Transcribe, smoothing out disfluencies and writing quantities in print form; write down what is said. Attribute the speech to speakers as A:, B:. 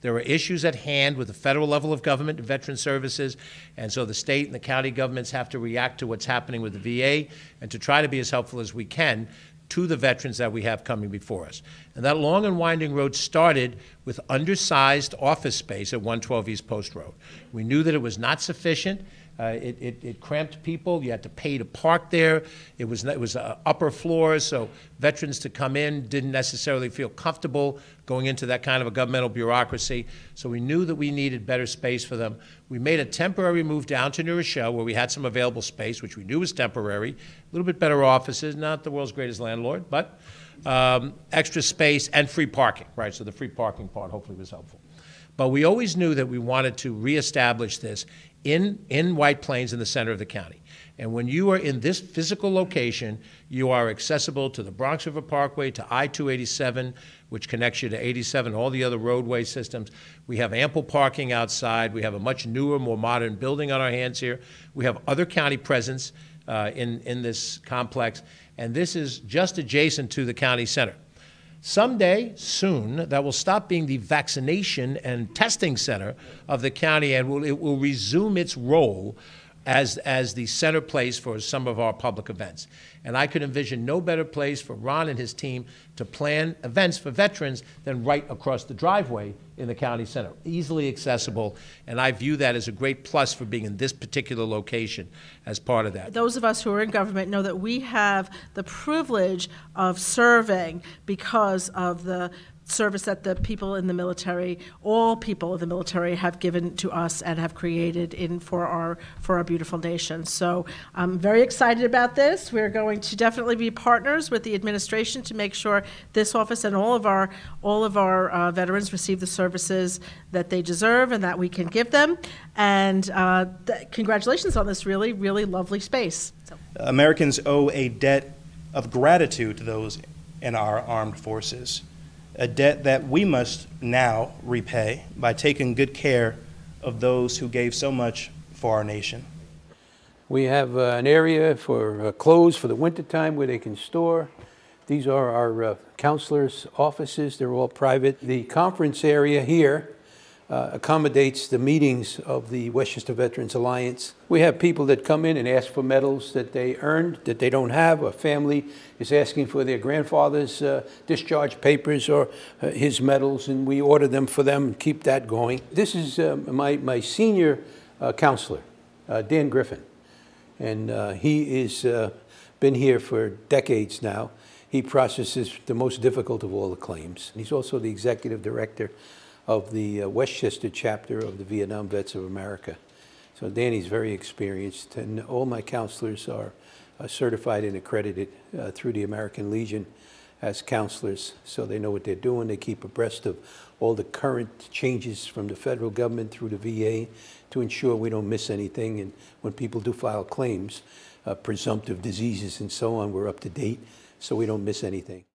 A: There are issues at hand with the federal level of government and veteran services, and so the state and the county governments have to react to what's happening with the VA and to try to be as helpful as we can to the veterans that we have coming before us. And that long and winding road started with undersized office space at 112 East Post Road. We knew that it was not sufficient. It cramped people. You had to pay to park there. It was upper floors, so veterans to come in didn't necessarily feel comfortable going into that kind of a governmental bureaucracy. So we knew that we needed better space for them. We made a temporary move down to New Rochelle where we had some available space, which we knew was temporary, a little bit better offices, not the world's greatest landlord, but extra space and free parking, right? So the free parking part hopefully was helpful. But we always knew that we wanted to reestablish this in White Plains in the center of the county. And when you are in this physical location, you are accessible to the Bronx River Parkway, to I-287, which connects you to 87, all the other roadway systems. We have ample parking outside. We have a much newer, more modern building on our hands here. We have other county presence in this complex, and this is just adjacent to the county center. Someday, soon, that will stop being the vaccination and testing center of the county, and it will resume its role as the center place for some of our public events. And I could envision no better place for Ron and his team to plan events for veterans than right across the driveway in the county center, easily accessible, and I view that as a great plus for being in this particular location as part of that.
B: Those of us who are in government know that we have the privilege of serving because of the service that the people in the military, all people in the military, have given to us and have created for our beautiful nation. So I'm very excited about this. We're going to definitely be partners with the administration to make sure this office and all of our veterans receive the services that they deserve and that we can give them. And congratulations on this really, really lovely space. So.
C: Americans owe a debt of gratitude to those in our armed forces. A debt that we must now repay by taking good care of those who gave so much for our nation.
D: We have an area for clothes for the wintertime where they can store. These are our counselors' offices. They're all private. The conference area here accommodates the meetings of the Westchester Veterans Alliance. We have people that come in and ask for medals that they earned, that they don't have. A family is asking for their grandfather's discharge papers or his medals, and we order them for them and keep that going. This is my senior counselor, Dan Griffin, and he is been here for decades now. He processes the most difficult of all the claims. He's also the executive director of the Westchester chapter of the Vietnam Vets of America. So Danny's very experienced, and all my counselors are certified and accredited through the American Legion as counselors, so they know what they're doing. They keep abreast of all the current changes from the federal government through the VA to ensure we don't miss anything, and when people do file claims, presumptive diseases and so on, we're up to date, so we don't miss anything.